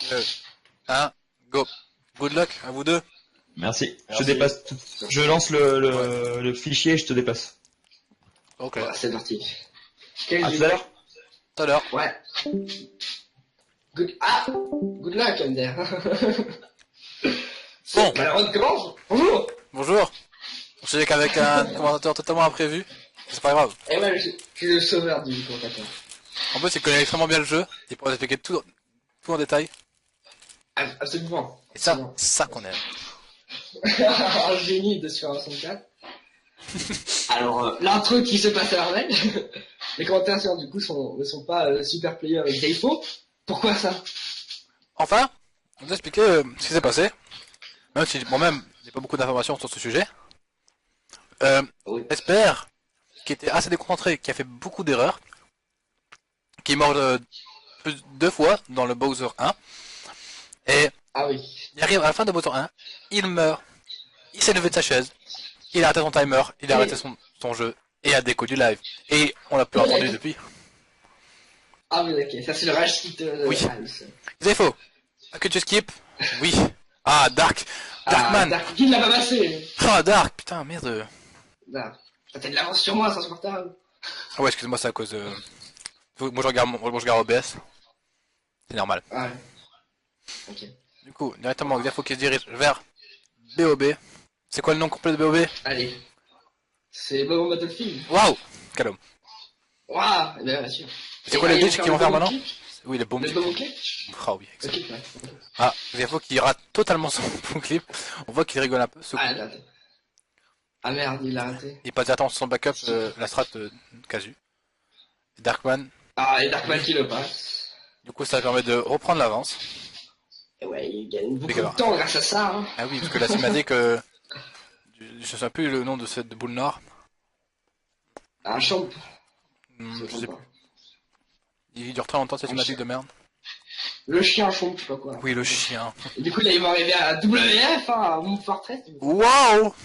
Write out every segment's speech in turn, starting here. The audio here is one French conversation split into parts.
2, 1, go. Good luck à vous deux. Merci. Je Merci. te dépasse. Je lance le fichier et je te dépasse. Ok. Voilà, c'est parti. Quel À jeu tout à l'heure. Tout à l'heure. Ouais. Good luck, MDR. Bon. Alors, on commence. Bonjour. Bonjour. Je sais qu'avec un commentateur totalement imprévu, c'est pas grave. Et ouais, je suis le sauveur du commentateur. En plus, il connaît extrêmement bien le jeu. Il pourrait expliquer tout en détail. Absolument. Et ça, c'est ça qu'on aime. Un génie de sur 64. Alors, l'intro qui se passe à merveille. Les commentaires sur du coup ne sont pas super players avec défaut. Pourquoi ça? Enfin, je vais vous expliquer ce qui s'est passé. Même si moi-même, j'ai pas beaucoup d'informations sur ce sujet. Oui. J'espère qui était assez déconcentré, qui a fait beaucoup d'erreurs, qui est mort deux fois dans le Bowser 1. Et Ah oui. il arrive à la fin de Bowser 1, il meurt, il s'est levé de sa chaise, il a arrêté son timer, il a arrêté son jeu, et a déco du live. Et on l'a plus entendu depuis. Ah oui, ok. Ça, c'est le rage qui te... Oui. Alice. C'est faux. Que tu skip? Oui. Ah, Darkman. Dark, qui ne l'a pas passé? Ah, Dark, putain, merde. Dark. T'as de l'avance sur moi, c'est insupportable. Ah ouais, excuse-moi, c'est à cause de... Moi je regarde OBS. C'est normal. Ah ouais. Ok. Du coup, directement, il faut qu'il se dirige vers BOB. C'est quoi le nom complet de BOB? Allez. C'est Bobo Battlefield. Waouh! Quel homme. Waouh, bien sûr. C'est quoi les glitches qu'ils vont faire maintenant? Oui, les bombes. Le bon clip. Ah oui, Ok, excellent. ouais. Ah, il faut qu'il rate totalement son bon clip. On voit qu'il rigole un peu. Ah, attends. Ah merde, il l'a raté. Il passe directement sur son backup, la strat casu. Darkman. Ah, et Darkman qui le passe. Du coup, ça permet de reprendre l'avance. Et ouais, il gagne beaucoup Dégueulasse. de temps grâce à ça. Hein. Ah oui, parce que la cinématique, je ne sais plus le nom de cette boule noire. Un champ. Je sais plus. Il dure très longtemps cette cinématique de merde. Le chien champ, je sais pas quoi. Oui, le chien. Et du coup, là, il va arriver à WF, hein, à Moon Fortress. Waouh!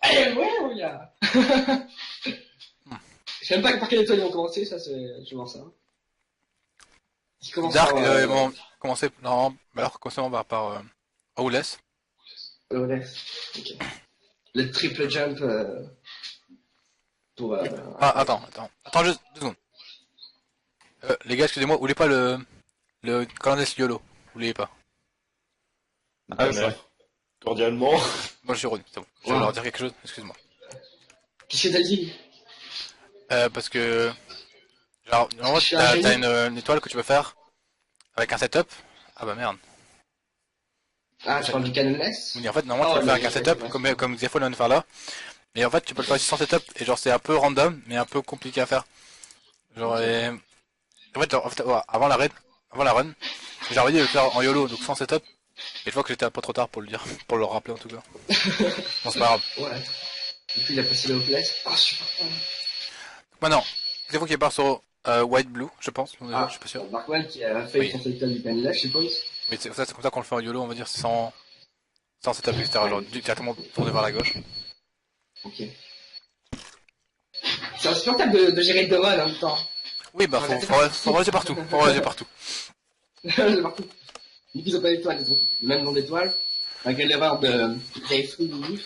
Eh ouais, mon gars. Je sais même pas par quelle étoile ils ont commencé, ça c'est... Je vois ça. Ils commencent Dark, par, ils vont commencer normalement. Alors, commençons par Owless. ouais, ok. Le triple jump pour... Ah, attends juste 2 secondes. Les gars, excusez-moi, oubliez pas le calendrier YOLO. Oubliez pas. Ah, c'est vrai. Cordialement. Moi, je suis Rune, c'est bon. Je vais leur dire quelque chose, excuse-moi. Qu'est-ce que t'as dit? Parce que... Genre, normalement, t'as une étoile que tu peux faire avec un setup. Ah bah merde. Ah, tu parles du canonless? Oui, en fait, normalement, tu peux le faire avec un setup, comme Xefo vient de faire là. Mais en fait, tu peux le faire aussi sans setup, et genre, c'est un peu random, mais un peu compliqué à faire. Genre, en fait, ouais, avant la run, j'ai envie de le faire en YOLO, donc sans setup. Et je vois que j'étais un peu trop tard pour le dire, pour le rappeler en tout cas. Bon, c'est pas grave. Ouais. Et puis il a passé le hopeless. Oh, super. Maintenant, Xefo qui part sur White Blue, je pense. Je suis pas sûr. Darkman qui a fait son setup du canonless, je suppose. Oui, c'est comme ça qu'on le fait en YOLO, on va dire, sans setup extérieur, genre directement tourné vers la gauche. Ok. C'est insupportable de gérer deux runs en même temps. Oui, bah, faut relayer partout. Faut relayer partout. C'est partout. Du coup, ils ont pas d'étoiles, ils ont le même nom d'étoiles. Malgré l'erreur de Jayfree ou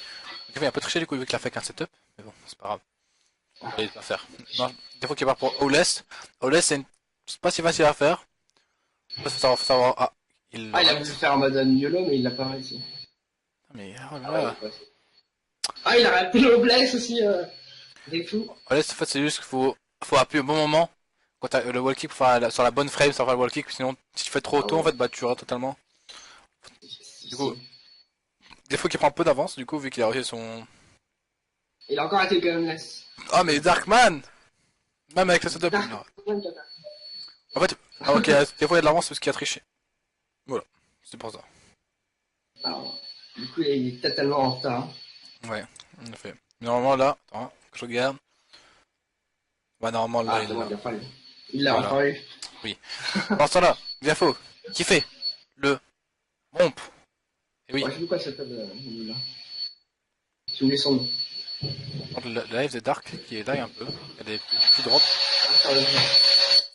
Il a un peu triché du coup vu qu'il a fait qu'un setup, mais bon, c'est pas grave. Il va faire. Non, des fois qu'il part pour Owless. Owless, c'est pas si facile à faire. Faut savoir. Ah, il a voulu faire en mode YOLO, mais il l'a pas réussi. Mais oh là là. Ah, il a raté le bless aussi, des fous. Owless, en fait, c'est juste qu'il faut appuyer au bon moment. Quand t'as le wall kick, sur la bonne frame, sans faire le wall kick, sinon, si tu fais trop tôt, en fait, bah, tu rates totalement. Du coup, des fois qu'il prend un peu d'avance, du coup, vu qu'il a réussi son. Il a encore raté le canonless. Oh, mais Darkman! Même avec le setup, en fait, alors qu'il des fois il y a de l'avance parce qu'il a triché. Voilà, c'est pour ça. Alors, du coup, il est totalement en retard. Ouais, en effet. Normalement là, attends, que je regarde. Bah normalement là, il l'a enfin eu. Oui. Pendant ce temps-là, Xefo, qui fait le romp. Et oui. Ouais, je sais pas cette là. J'ai oublié son nom. Le live de Dark qui est là un peu. Il y a des petits drops.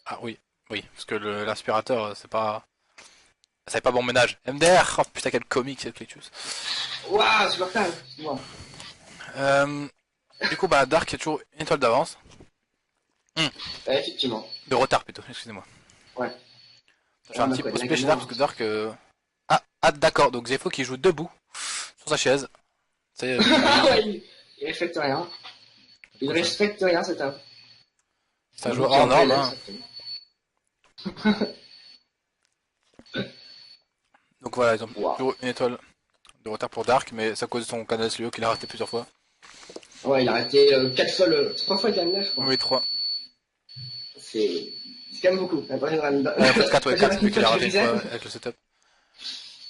Ah oui, oui, parce que l'aspirateur c'est pas Ça fait pas bon ménage. MDR, oh putain, quel comique, c'est Clectus. Waouh, super calme. Wow. Du coup, bah, Dark est toujours une étoile d'avance. Effectivement. De retard plutôt, excusez-moi. Ouais. Je fais un petit peu spé chez Dark parce que Dark. Ah, d'accord, donc Zepho qui joue debout sur sa chaise. C'est. Il respecte rien. Il respecte rien, cet homme. C'est un joueur hors norme, hein. Donc voilà, ils ont toujours une étoile de retard pour Dark, mais c'est à cause de son canal SLO qu'il a raté plusieurs fois. Ouais, il a raté 4 fois 3 fois il a 9, quoi. Oui, 3. C'est quand même beaucoup. La prochaine round. En fait, 4, ouais, 4, vu qu'il a raté une fois avec le setup.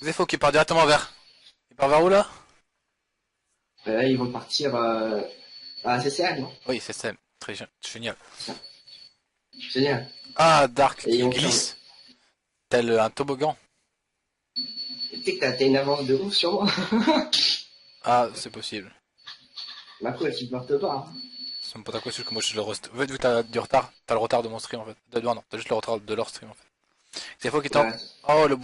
Zepho qui part directement vers. Il part vers où là? Ils vont partir à CCM, non? Oui, c'est ça. Très génial. Génial. Ah, Dark Et qui on glisse. Tel un toboggan. Tu sais que t'as une avance de ouf sur moi. Ah, c'est possible. Ma quoi, tu portes pas. Hein. C'est même pas ta quoi, c'est que moi je le reste. En fait, vu que t'as du retard, t'as le retard de mon stream en fait. Non, t'as juste le retard de leur stream en fait. C'est faux qui tente. Ouais. Oh, le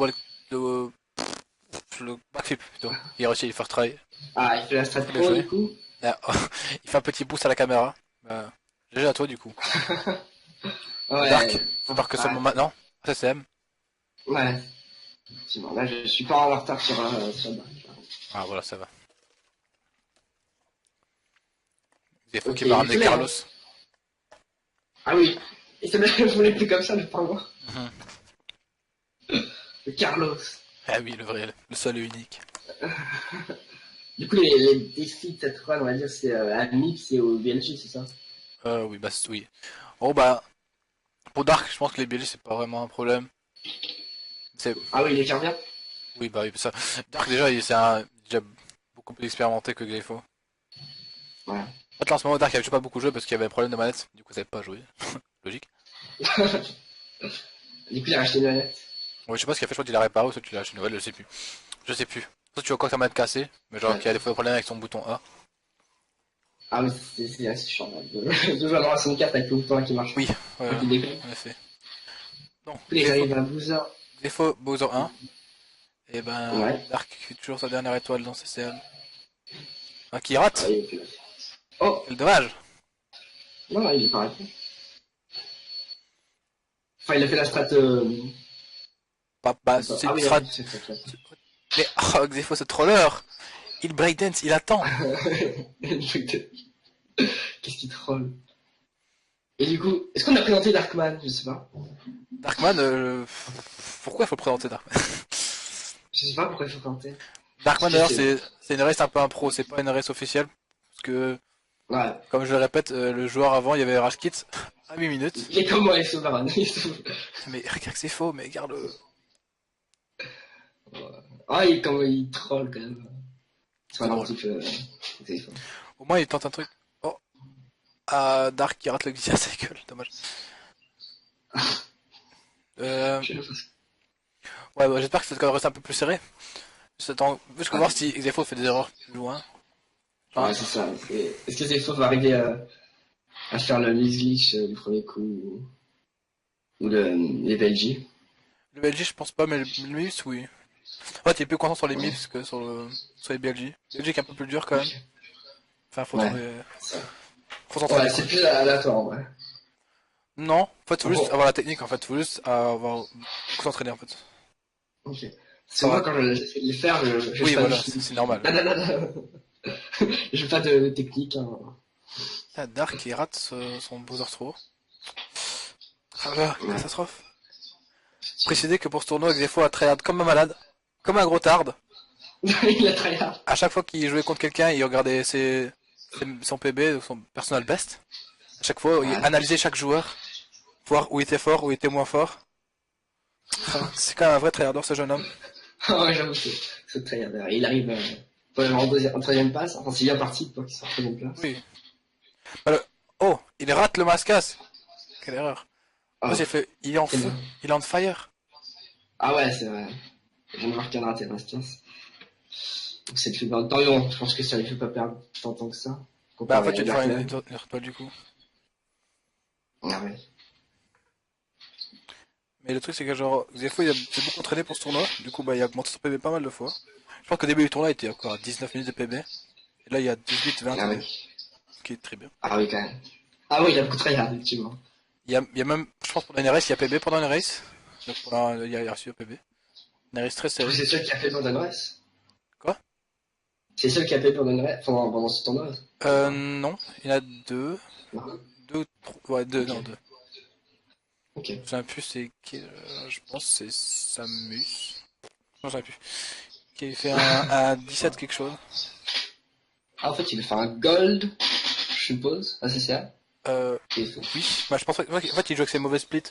backflip plutôt. Il a réussi à y faire try. Ah, il fait la strat pro du coup. Ah, oh, il fait un petit boost à la caméra. GG à toi du coup. Ouais. Dark, faut voir que seulement maintenant. CCM. Ouais. Sinon, là, je suis pas en retard sur Dark. Ah, voilà, ça va. Il faut qu'il va ramener Carlos. Ah oui. Et ça je voulais plus comme ça, le pingouin. Le Carlos. Ah oui, le vrai, le seul et unique. Du coup, les défis de cette run, on va dire, c'est à Mix et au BLG, c'est ça? Oui, bah oui. Oh bah, pour Dark, je pense que les BLG c'est pas vraiment un problème. Ah oui, il est gère bien. Oui, bah oui, ça. Dark déjà, déjà beaucoup plus expérimenté que Glypho. Ouais. En fait, là, en ce moment, Dark avait pas beaucoup joué parce qu'il y avait un problème de manette. Du coup, ça n'avait pas joué. Logique. Du coup, il a racheté une manette. Ouais, je sais pas ce qu'il a fait, je crois qu'il a réparé ou soit tu l'as acheté une nouvelle, je sais plus. Je sais plus. Soit tu vois quoi ta manette cassée, mais genre qu'il y a des fois des problèmes avec son bouton A. Ah oui, c'est assez chiant de jouer à Mario 64 avec le bouton qui marche. Oui, en effet. Non, il arrive à Bowser. Défaut Bowser 1. Et ben, Ouais. Dark fait toujours sa dernière étoile dans CCM. Ah, qui rate. Ah, il oh. Quel dommage. Non, il est pas arrêté. Enfin, il a fait la strat. Bah, c'est ah une oui, strat. c'est Mais oh, Xefo, ce troller. Il breakdance, il attend. Qu'est-ce qu'il troll? Et du coup, est-ce qu'on a présenté Darkman? Je sais pas. Darkman, pourquoi il faut le présenter Darkman? Je sais pas pourquoi il faut présenter. Darkman d'ailleurs, c'est une race un peu impro, c'est pas une race officielle. Parce que, ouais. comme je le répète, le joueur avant, il y avait Rashkit à 8 minutes. Il est comme moi, il sauve Baron. Mais regarde que c'est faux, mais regarde-le. Ah, il troll quand même. C'est un petit peu. Au moins, il tente un truc. Oh. Ah, Dark qui rate le glissade cycle, dommage. Ouais, bah, j'espère que cette code reste un peu plus serré. J'attends juste voir si Xefo fait des erreurs plus loin. Enfin, ouais, c'est ça. Est-ce que Xefo va arriver à faire le miss glitch du premier coup ou les BLG? Le BLG, je pense pas, mais le MIPS, oui. En fait, il est plus content sur les MIPS que sur les BLG. BLG qui est un peu plus dur quand même. Enfin, faut trouver. Faut s'entraîner. Ouais, c'est plus aléatoire en vrai. Non, en fait, faut juste avoir la technique en fait. Faut juste avoir beaucoup s'entraîner en fait. Ok. C'est moi quand je les faire, je oui, voilà, c'est normal. Je fais pas de technique. Hein. Ah, Dark qui rate son Bowser Throw. Ah là, catastrophe. Précisez que pour ce tournoi, Xefo a tryhard comme un malade, comme un gros tard. Il a tryhard. À chaque fois qu'il jouait contre quelqu'un, il regardait son PB, son personal best. À chaque fois, il analysait chaque joueur, voir où il était fort, où il était moins fort. Enfin, c'est quand même un vrai tryharder ce jeune homme. Ouais, j'avoue, c'est tryharder. Il arrive en troisième passe, enfin c'est bien parti pour qu'il soit en troisième place. Oui. Oh, il rate le mascas. Quelle erreur. Oh. Il est en feu, il est on fire. Ah ouais, c'est vrai. Je viens de voir qu'il a raté le mascas. Donc c'est le plus bas. Je pense que ça ne fait pas perdre tant que ça. Bah en fait, tu vas faire une étoile du coup. Ah ouais. Et le truc, c'est que genre, Xefo, il s'est beaucoup entraîné pour ce tournoi. Du coup, bah, il a augmenté son PB pas mal de fois. Je pense qu'au début du tournoi, il était encore à 19 minutes de PB. Et là, il y a 18, 20, Ah oui. ce qui est très bien. Ah oui, quand même. Ah oui, il a beaucoup travaillé, effectivement. Il y a même, je pense, pendant une race, il y a PB pendant une race. Donc, il a reçu un PB. Une race très Du coup, serrée. c'est celui qui a fait Jordan Race. Quoi? C'est celui qui a fait Jordan Race pendant ce tournoi. Non. Il y en a deux. Non. Deux, trois, ouais, deux, Ok. non, deux. Ok. Je sais plus c'est qui, je pense que c'est Samus. Non, je sais plus. Qui avait fait un 17 quelque chose. Ah, en fait, il a fait un gold, je suppose. Ah, c'est ça. Euh, Et il faut- oui. Bah, je pense en fait, il jouait avec ses mauvais splits.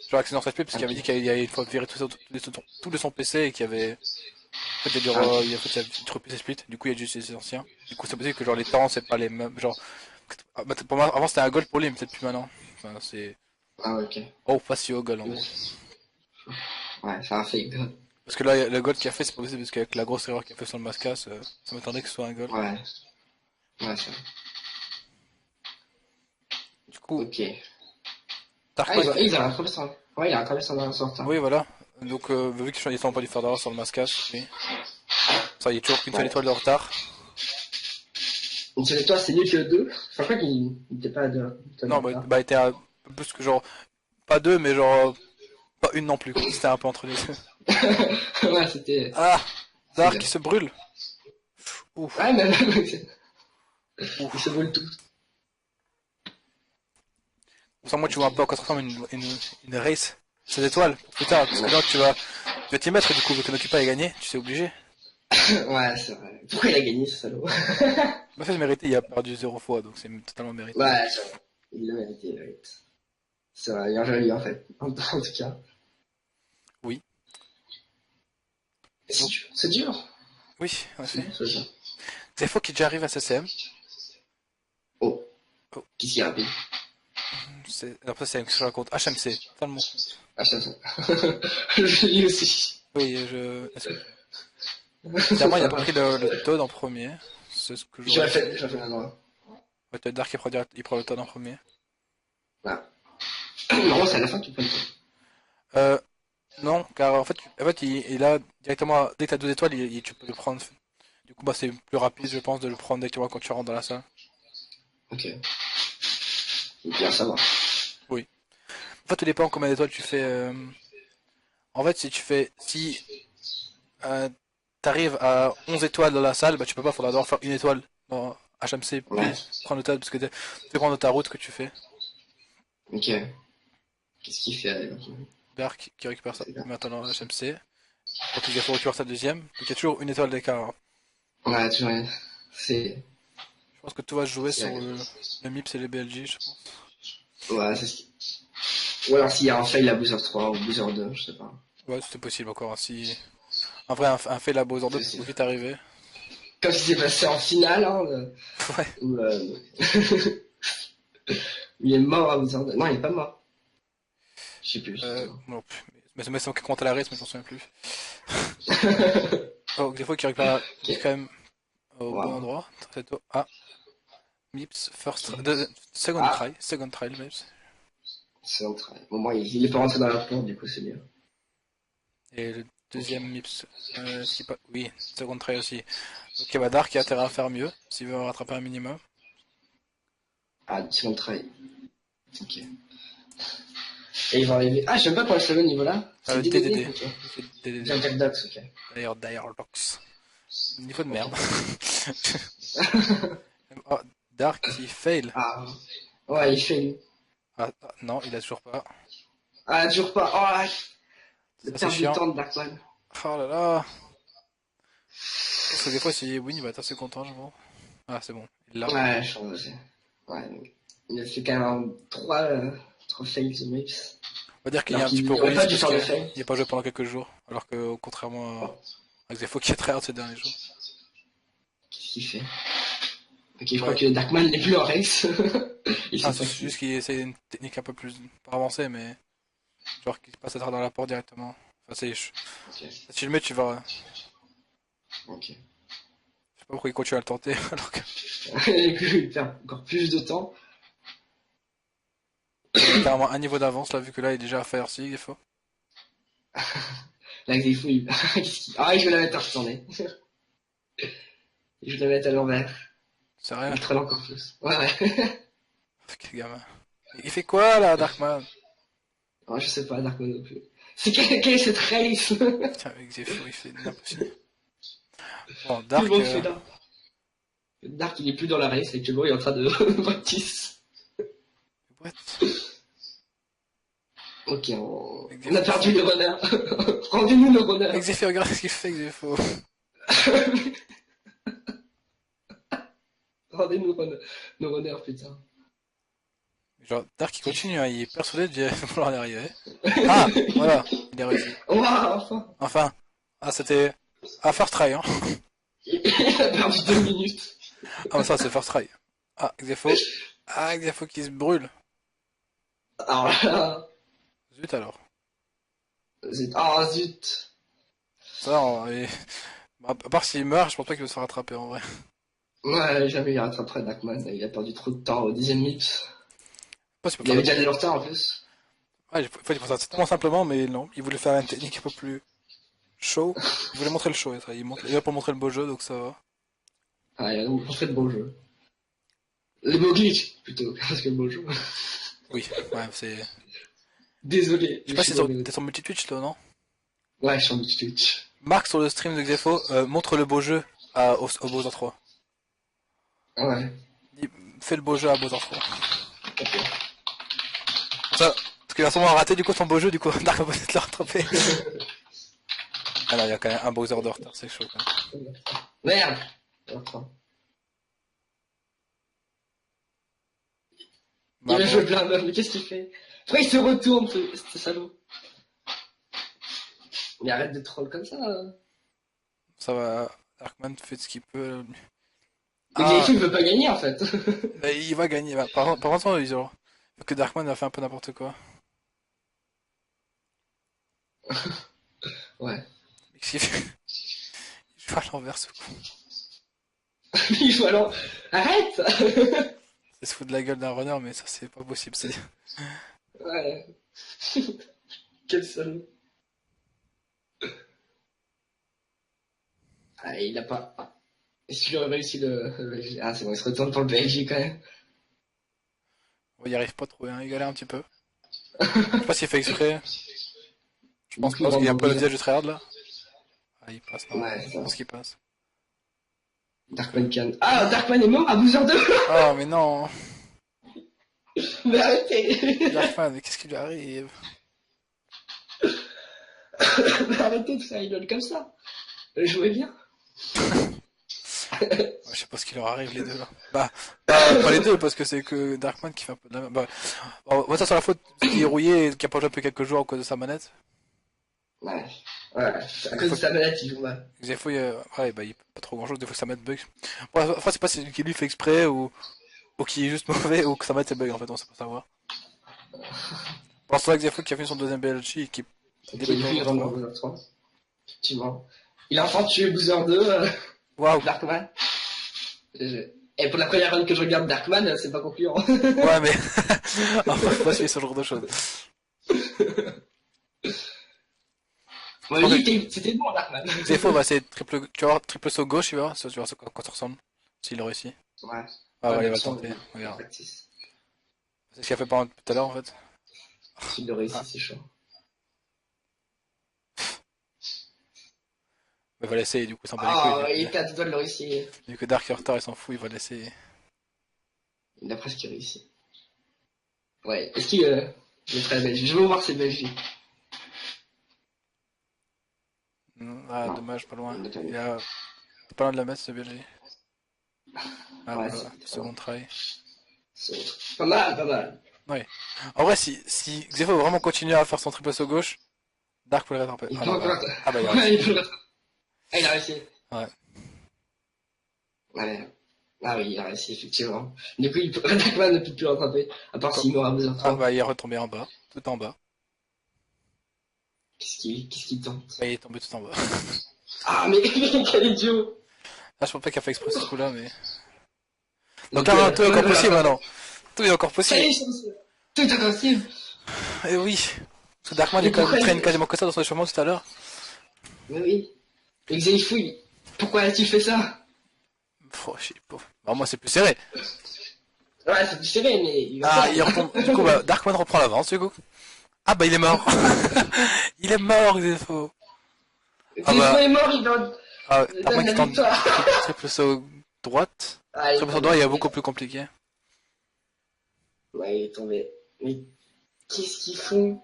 Genre avec ses anciens splits parce qu'il avait dit Ok. qu'il avait une fois viré tout de son PC et qu'il y avait, en fait, il y a Ah, ok. il y a trop ses splits. Du coup, il y a juste ses anciens. Du coup, c'est possible que genre les temps c'est pas les mêmes. Genre, pour moi, avant c'était un gold pour lui, mais peut-être plus maintenant. Enfin, c'est, Ah, ok. oh, pas si haut gold en gros. Ouais, c'est un fake gold. Parce que là, le gold qu'il a fait, c'est pas possible parce qu'avec la grosse erreur qu'il a fait sur le Mascas, ça m'attendait que ce soit un gold. Ouais. Ouais, ça. Du coup, Ok. Dark Ah, Knight, il a rattrapé son... Ouais, il a rattrapé son retard. oui, voilà. Donc, vu qu'ils n'ont pas dû faire d'erreur sur le Mascas, oui. Ça, il y a toujours qu'une seule Ouais. étoile de retard. Une seule étoile, c'est mieux que deux. Enfin, quoi qu'il n'était pas à deux. Non, bah, il était un peu plus que genre, pas deux, mais genre, pas une non plus, quoi. C'était un peu entre les deux. Ouais, c'était... Ah! C'est Dark bien. qui se brûle! Ouf, Ouais, mais il se ouf. vole tout. Pour ça, moi, tu vois un peu en quoi ça ressemble une race. Ces étoiles, pour plus tard, parce que là, tu vas t'y mettre, du coup, vu que Nocupa a gagné, tu sais, obligé. Ouais, c'est vrai. Pourquoi il a gagné, ce salaud? Mais ça, c'est mérité, il a perdu 0 fois, donc c'est totalement mérité. Ouais, c'est vrai. Il l'a mérité, il mérite. C'est vrai, bien joué, en fait. En tout cas. Oui. C'est Donc, dur. C'est dur. oui, en C'est effet. dur, c'est dur. Des fois qu'il déjà arrive à CCM. Oh. Oh, Qu'est-ce qu'il y a rapide? après, c'est que je raconte. HMC, totalement. Ah, ça. Je l'ai aussi. Oui, est-ce que bizarrement, il a pas pris le Toad en premier. C'est ce que j'aurais fait. J'aurais fait la noire. Ouais, Toad Dark, il prend le Toad en premier. Voilà. Non, c'est à la fin que tu prends le temps. Euh, non, car en fait il a directement, dès que t'as 2 étoiles, tu peux le prendre. Du coup, bah, c'est plus rapide, je pense, de le prendre directement quand tu rentres dans la salle. Ok. Bien savoir. Oui. En fait, tout dépend combien d'étoiles tu fais. En fait, si t'arrives à 11 étoiles dans la salle, bah, tu peux pas, faudra d'abord faire une étoile dans HMC, Ouais. puis prendre le Toad, parce que tu dépend de ta route que tu fais. Ok. Qu'est-ce qu'il fait avec Dark qui récupère ça C'est bien. maintenant dans HMC. Donc il faut récupérer sa deuxième. Donc il y a toujours une étoile d'écart, hein. Ouais, toujours rien. C'est. Je pense que tout va se jouer C'est sur la- le MIPS et les BLJ, je pense. Ouais, c'est ce qui. Ou alors s'il y a un fail à Boozer 3 ou Boozer 2, je sais pas. Ouais, c'était possible encore, hein. Si... En vrai, un fail à Bowser 2 C'est peut possible. vite arriver. Comme si c'est passé en finale, hein, Ouais. où, il est mort à Boozer 2. Non, il est pas mort. Je sais plus. Non plus. Mais c'est qui compte à la race, mais je m'en souviens plus. Oh, des fois qu'il récupère Ok. quand même au bon Wow. endroit. Très tôt. Ah, MIPS, second Ah, try. Second try, le MIPS. c'est un try. Bon, moi, il est pas rentré dans la porte, du coup, c'est bien. Et le Ok. deuxième MIPS. Oui, second try aussi. Ok, bah Dark a intérêt à faire mieux, s'il veut rattraper un minimum. Ah, second try. Ok. Et ils vont arriver. Ah, je sais même pas pour le second niveau là. C'est DDD. DDD. Ok. DDD. Jack Jack Ducks, ok. D'ailleurs, Dialox. Niveau de merde. Oh, Dark qui fail. Ah. Ouais, il fait une. Non, il a toujours pas. Ah, toujours pas. Oh là, le Ça c'est perte de chiant. temps de Darkman. Oh là là. Parce que des fois, si Win, il va être assez content, je vois. Ah, c'est bon. Il l'a. Ouais, je pense aussi. Ouais, donc, il a fait quand même 3 fails de Maps. On va dire qu'il est Alors un petit qu'il peu aurait pas rouillé dû parce faire de fail. qu'il n'a pas joué pendant quelques jours. Alors que, contrairement à Xefo qui est très hard ces derniers jours. Qu'est-ce qu'il fait? Ok, je crois Ouais. que Darkman n'est plus en race. Il Ah, sait c'est pas qui. juste qu'il essaie une technique un peu plus pas avancée, mais genre qu'il passe à travers dans la porte directement. Enfin, Ok. si tu le mets, tu vas. Ok. Je sais pas pourquoi il continue à le tenter, alors que Et puis, il perd encore plus de temps. il a carrément un niveau d'avance là, vu que là il est déjà à Fire Sig des fois. Là, il faut... Ah, je vais la mettre à retourner. Je vais la mettre à l'envers. Sérieux? Il troll encore plus. Ouais. Quel gamin. Il fait quoi là, Darkman? Oh, je sais pas, Darkman non plus. C'est quelle est cette race? Tiens, avec Zephyr, il fait n'importe quoi. Bon, Dark. Tout le monde fait Dark. Dark, il est plus dans la race, actuellement, il est en train de practice. What? Ok, on a perdu le runner. Rendez-nous le runner. Avec Zephyr, regarde ce qu'il fait, Zephyr. Rendez-nous le runner, putain. Genre, Dark il continue, hein, il est persuadé de vouloir y arriver. Ah, voilà, il a réussi. Waouh, enfin. Enfin. Ah, c'était... Ah, first try, hein. Il a perdu 2 minutes. Ah, mais ça, c'est first try. Ah, Xefo. Ah, Xefo qui se brûle. Alors là... Zut alors. Zut. Ah, zut. Ça, à part s'il meurt, je pense pas qu'il va se faire rattraper en vrai. Ouais, jamais il rattraperait Darkman, il a perdu trop de temps au 10ème minute. Il avait déjà des retard en plus. Ouais, il faut ça tellement simplement, mais non, il voulait faire une technique un peu plus show. Il voulait montrer le show, et ça, il est là pour montrer le beau jeu, donc ça va. Ah, il a montré de beaux jeux. Les beaux glitch, plutôt, parce que le beau jeu. Oui, ouais, c'est... Désolé. Je sais pas si t'es sur multi-twitch, toi, non? Ouais, je suis en multi-twitch. Marc, sur le stream de Xefo, montre le beau jeu au Bowser 3. Ouais. Fais le beau jeu à Bowser 3. Ça, parce qu'il va sûrement rater du coup son beau jeu, du coup Dark va peut-être le rattraper. Ah là, il y a quand même un Bowser de retard, c'est chaud quand même. Merde. Il va jouer plein d'heures, mais qu'est-ce qu'il fait? Après il se retourne, ce salaud. Mais arrête de troll comme ça. Ça va, Darkman fait ce qu'il peut. Mais il veut pas gagner en fait. Il va gagner, par contre, genre, que Darkman a fait un peu n'importe quoi. Ouais. Mais qu'est-ce qu'il fait? Il joue à l'envers ce coup. Il joue à l'envers. Arrête. C'est se foutre de la gueule d'un runner, mais ça c'est pas possible, c'est... Ouais. Quel salaud. Ah, il a pas... Est-ce qu'il aurait réussi le... Ah, c'est bon, il se retourne pour le PSG quand même. On y arrive pas trop, hein, il galère un petit peu. Je sais pas s'il fait exprès. Je pense pas, parce qu'il y a un peu le visage du tryhard là. Ah, il passe, non. Ouais, Je pense qu'il passe. Darkman can... Ah, Darkman est mort à Bowser 2. Oh, mais non. Mais arrêtez. Darkman, mais qu'est-ce qui lui arrive? Mais arrêtez de faire idole comme ça. Jouez bien. Ouais, je sais pas ce qui leur arrive les deux là. Bah, pas les deux parce que c'est que Darkman qui fait un peu de la... Bah, on voit ça sur la faute qui est rouillé et qui a pas joué depuis quelques jours à cause de sa manette. Ouais, à cause de sa manette il joue mal. Des fois, ouais, bah, il peut pas trop grand chose, des fois sa manette bug. Bon, enfin, c'est pas si qui lui fait exprès ou qui est juste mauvais ou que sa manette est bug en fait, on sait pas savoir. Bon, c'est vrai que des fois qui a fait son deuxième BLG et qui est dans Bowser 3. Effectivement. Il a enfin tué Bowser 2. Waouh. Darkman. Et pour la première run que je regarde Darkman, c'est pas concluant. Ouais, mais enfin, faut pas suivre ce genre de choses. Ouais, c'était bon Darkman. C'est faux, bah, c'est triple, tu vas voir triple saut gauche, tu vas voir quoi ça ressemble, s'il réussit. Ouais. Ah ouais, il va tenter, regarde. C'est ce qu'il a fait pendant tout à l'heure en fait. S'il le réussit, c'est chaud. Il va l'essayer, du coup, s'en bat les couilles. Il était à deux doigts de le réussir. Vu que Dark est en retard, il s'en fout, il va l'essayer. Il a presque réussi. Ouais, est-ce qu'il est très belge? Je veux voir ses Belgiques. Ah, non. Dommage, pas loin. Il a pas loin de la mettre, ce BG. Ah, ouais, voilà, second try. Pas mal, pas mal. Ouais. En vrai, si Xefo veut vraiment continuer à faire son triple saut gauche, Dark peut le rattraper. Il Ah, bah, il a réussi. Ah, il a réussi. Ouais. Ouais. Ah oui, il a réussi, effectivement. Du coup, Darkman ne peut plus le rattraper, à part s'il meurt à Bowser 3. Ah, bah, il est retombé en bas, tout en bas. Qu'est-ce qu'il tente? Bah, il est tombé tout en bas. Ah, mais quel idiot! Ah, je pense pas qu'il a fait exprès ce coup-là, mais... Donc là, tout est encore possible maintenant. Tout est encore possible. Tout est encore possible. Et oui. Parce que Darkman, il traîne quasiment que ça dans son échauffement tout à l'heure. Mais oui. Et Xayfou, pourquoi as-tu fait ça? Je sais pas. Alors, moi, c'est plus serré. Ouais, c'est plus serré, mais il va Ah, faire. il retombe. Du coup, bah, Darkman reprend l'avance, du coup. Ah, bah, il est mort. Il est mort, Xefo. Ah, Xayfou bah, est mort, il donne, ah, il Darkman donne qui la tente victoire. triple saut droite. Ah, il est Triple saut tombé. droit, il est beaucoup plus compliqué. Ouais, il est tombé. Mais qu'est-ce qu'ils font?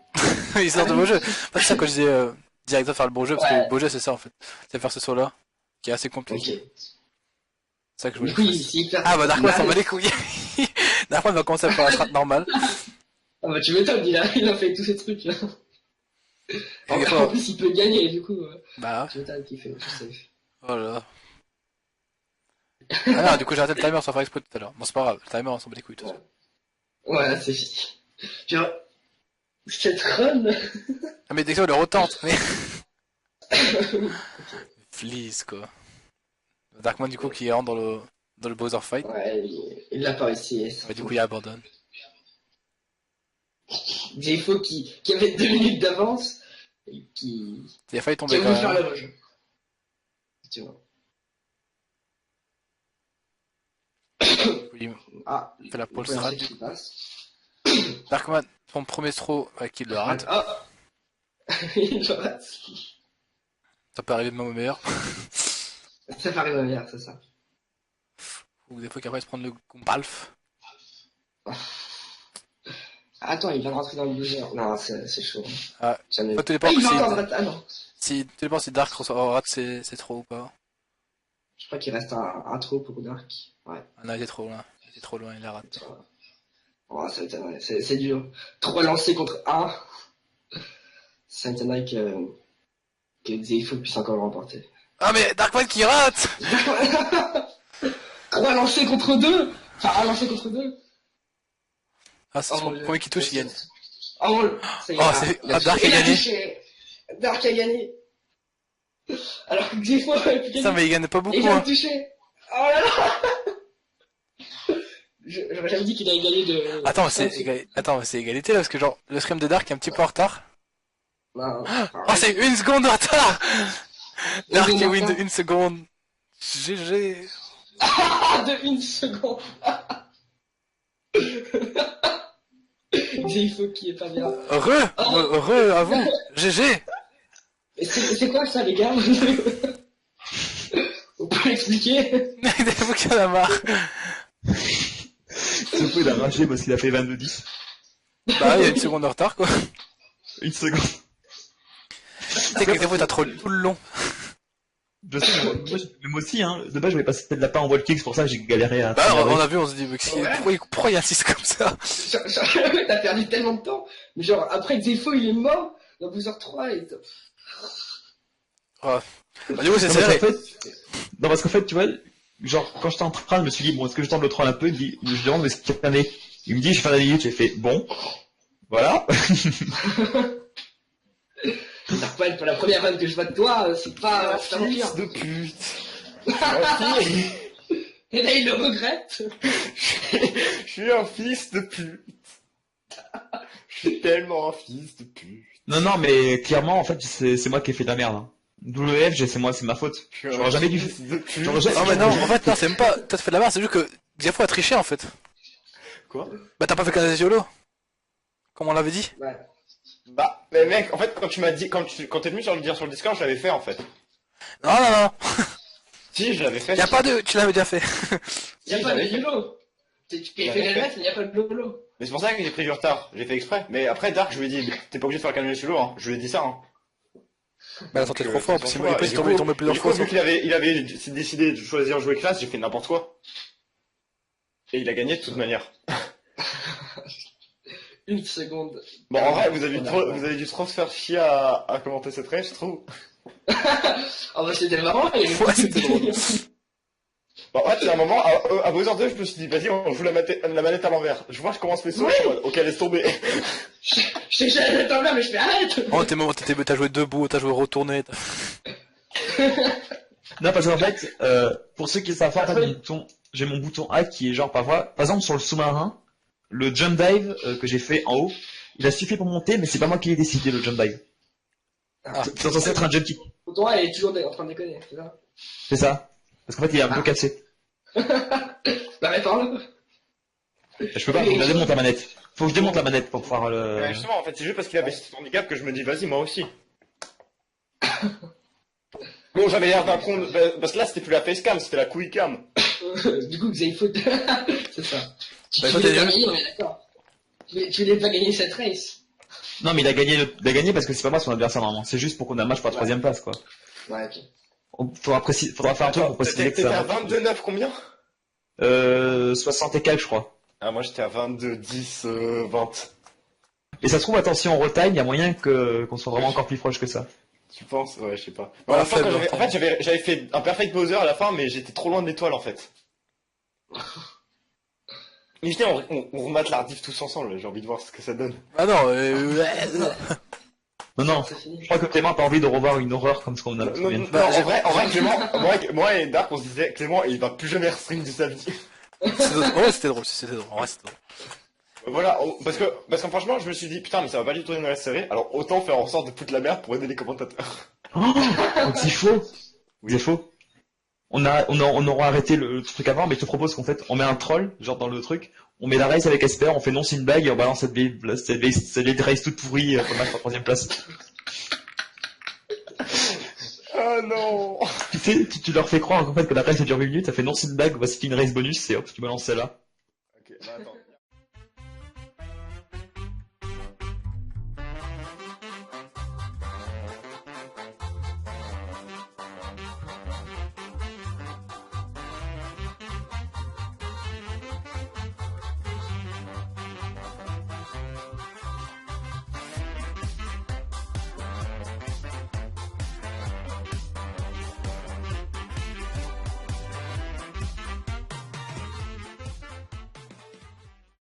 Il sort de beau jeu. C'est ça que je disais, direct à faire le beau jeu, parce que le Ouais, beau jeu, c'est ça, en fait. C'est faire ce saut-là, qui est assez compliqué. ok. C'est ça que je Du voulais coup, que je il fasse. s'est hyper Ah, bah, Darkman s'en bat mal. les couilles. Darkman va commencer à faire la strat normale. Ah bah tu m'étonnes, il a fait tous ces trucs là. Et des En fois, plus, il peut gagner, du coup. bah, Tu m'étonnes qu'il fait tout ça. voilà. Ah non, du coup, j'ai raté le timer sans faire exprès tout à l'heure. Bon, c'est pas grave, le timer, on s'en bat les couilles, de toute façon. Voilà, c'est fini. Genre, cette run. Ah, mais dès que ça, il le retente, mais. Please, quoi. Darkman, du coup, qui rentre dans le Bowser Fight. Ouais, il l'a pas réussi. Mais du coup, il abandonne. Jayfo qui avait 2 minutes d'avance et Il a failli qui tomber a quand voulu faire même. le jeu. Tu vois. Il Ah, fait la le pole premier strat. qui passe. Darkman, son premier throw, il le rate. Ah, il le rate. Ça peut arriver de même au meilleur. Ça fait arriver hier, c'est ça. Ou des fois qu'après, il se prend le Gumpalf. Attends, il vient de rentrer dans le buzzer. Non, c'est chaud. Ah, Jamais. pas tous les Ah, il ports, va encore rater. Ah non. si Dark rate c'est trop ou pas. Je crois qu'il reste un trou pour Dark. Ouais. Ah non, il était trop loin. Il était trop loin, il la rate. Oh, ça m'étonnerait. C'est dur. 3 lancés contre 1. Ça m'étonnerait que Xayfo puisse encore le remporter. Ah, mais Darkman qui rate! 3 lancés contre 2. Enfin, un lancé contre 2. Ah, c'est son premier qui touche, il gagne. Oh, ça y est. Oh, c'est, Dark a gagné. Dark a gagné. Alors que Xayfo aurait pu Ça, gagner. mais il gagne pas Et beaucoup, il vient hein. de toucher. Oh là là. J'aurais jamais dit qu'il allait gagner de... Attends, c'est égalité là, parce que genre, le stream de Dark est un petit peu en retard. Non. Oh, c'est 1 seconde de retard! Dark seconde de win de retard. 1 seconde. GG. De 1 seconde. Xayfo qui est pas bien. À vous. GG. Et c'est quoi ça, les gars? Vous pouvez l'expliquer? Des fois qu'il y en a marre. Surtout, il a ragé parce qu'il a fait 22-10. Bah, il y a 1 seconde de retard, quoi. Une seconde. Tu sais que des fois, t'as trop tout le long. Je sais, mais moi aussi, hein. De base, je vais passer de lapin en wall kick, c'est pour ça que j'ai galéré à. Bah, on a vu, on se dit, mais pourquoi il insiste comme ça? T'as perdu tellement de temps. Mais genre, après Xayfo, il est mort. Dans Bowser 3, et... Ouais. Bah, du coup, c'est Non, parce serré. qu'en fait... non, parce qu'en fait, tu vois, genre, quand j'étais en train, je me suis dit, bon, est-ce que je tente le troll un peu? Je lui demande, mais est-ce qu'il y en a? Il me dit, je vais faire la minute, j'ai fait, bon, voilà. Darkman, pour la première run que je vois de toi, c'est pas pire. de pute. Et là, il le regrette. Je suis un fils de pute. Je suis tellement un fils de pute. Non, non, mais clairement, en fait, c'est moi qui ai fait de la merde. Hein. WF, c'est moi, c'est ma faute. J'aurais jamais dû. Non, mais non, en fait, non, c'est même pas, t'as fait de la merde, c'est juste que Xayfo a triché, en fait. Quoi? Bah, t'as pas fait Canadien YOLO. Comme on l'avait dit. Ouais. Bah, mais mec, en fait, quand tu m'as dit, quand t'es venu sur le dire sur le Discord, je l'avais fait en fait. Non, non, non. Si, je l'avais fait. Y a pas de, tu l'avais déjà fait. Il n'y a pas de YOLO. Tu peux Ouais, faire ouais. le mettre, mais il n'y a pas de YOLO. Mais c'est pour ça que j'ai pris du retard. J'ai fait exprès. Mais après, Dark, je lui ai dit, t'es pas obligé de faire le canon solo, hein. Je lui ai dit ça, hein. Bah, la sortie est trop fort, parce c'est qu'il son choix. Et est du tombé coup, plusieurs du coup, fois. vu qu'il avait décidé de choisir jouer classe, j'ai fait n'importe quoi. Et il a gagné de toute manière. 1 seconde. Bon, en vrai, vous avez dû trop se faire chier à commenter cette race, je trouve. Oh bah c'était marrant. Ouais, c'était drôle. Bon, en fait, il y a un moment, à Bowser 2, je me suis dit, vas-y, on joue la manette à l'envers. Je vois, je commence mes sauts, je suis en mode, ok, laisse tomber. Je sais jamais le temps là, mais je fais arrête. Oh, t'as joué debout, t'as joué retourné. Non, parce qu'en fait, pour ceux qui savent pas, j'ai mon bouton A qui est genre parfois, par exemple sur le sous-marin, le jump dive que j'ai fait en haut, il a suffi pour monter, mais c'est pas moi qui l'ai décidé le jump dive. C'est censé être un junkie. Pourtant, elle est toujours en train de déconner, c'est ça? C'est ça. Parce qu'en fait, il est un peu cassé. Bah, mais parle. Je peux pas, faut que je démonte la manette. Faut que je démonte la manette pour pouvoir le... Ouais, justement, en fait, c'est juste parce qu'il avait ce handicap que je me dis, vas-y, moi aussi. Bon, j'avais l'air d'un con, parce que là, c'était plus la facecam, c'était la couille cam. Du coup, Xayfoot, c'est ça. Tu Bah, voulais pas gagner, on est d'accord. Tu voulais pas gagner cette race. Non, mais il a gagné parce que c'est pas moi son adversaire normalement. C'est juste pour qu'on a un match pour la troisième place, quoi. Ouais, ok. Faudra faire un truc pour préciser que T'étais ça. à 22-9 combien? 60 et quelques, je crois. Ah, moi, j'étais à 22-10, 20. Et ça se trouve, attention, en retime, il y a moyen qu'on soit vraiment encore plus proche que ça. Tu penses? Ouais, je sais pas. Ouais, À la fin, faible, en fait, j'avais fait un perfect Bowser à la fin, mais j'étais trop loin de l'étoile, en fait. Mais viens, on remate la rediff tous ensemble, j'ai envie de voir ce que ça donne. Ah non, Non, C'est fini. je crois que Clément a pas envie de revoir une horreur comme ce qu'on a là. Non, en vrai, Clément, moi et Dark, on se disait, Clément, il va plus jamais restream du samedi. Ouais, c'était drôle, c'était drôle. En vrai, c'était drôle. Voilà, parce que franchement, je me suis dit, putain, mais ça va pas du tout dans la série, alors autant faire en sorte de foutre la merde pour aider les commentateurs. Oh, donc c'est faux. Oui. C'est faux. On aura arrêté le truc avant, mais je te propose qu'en fait, on met un troll, genre dans le truc, on met la race avec Esper, on fait non c'est une blague et on balance cette vieille race toute pourrie pour le match pour la troisième place. Ah non. Tu sais, tu leur fais croire en fait que la race dure 8 minutes, ça fait non c'est une blague, voici une race bonus et hop, tu balances celle-là. Ok, bah attends.